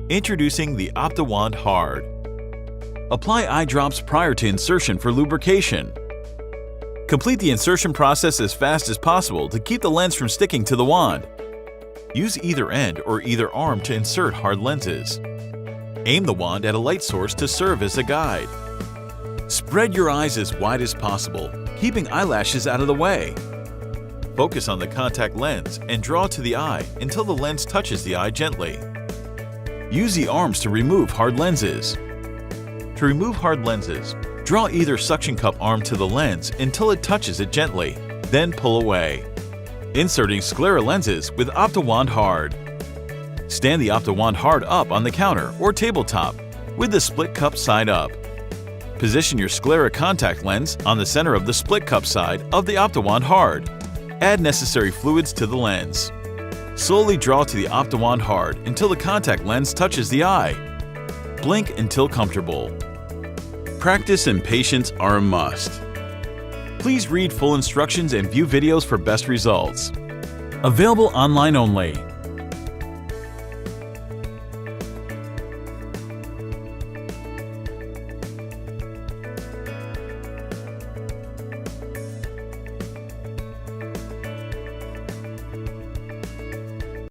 Introducing the OptiWand Hard. Apply eye drops prior to insertion for lubrication. Complete the insertion process as fast as possible to keep the lens from sticking to the wand. Use either end or either arm to insert hard lenses. Aim the wand at a light source to serve as a guide. Spread your eyes as wide as possible, keeping eyelashes out of the way. Focus on the contact lens and draw to the eye until the lens touches the eye gently. Use the arms to remove hard lenses. To remove hard lenses, draw either suction cup arm to the lens until it touches it gently, then pull away. Inserting sclera lenses with OptiWand Hard. Stand the OptiWand Hard up on the counter or tabletop with the split cup side up. Position your sclera contact lens on the center of the split cup side of the OptiWand Hard. Add necessary fluids to the lens. Slowly draw to the OptiWand Hard until the contact lens touches the eye. Blink until comfortable. Practice and patience are a must. Please read full instructions and view videos for best results. Available online only.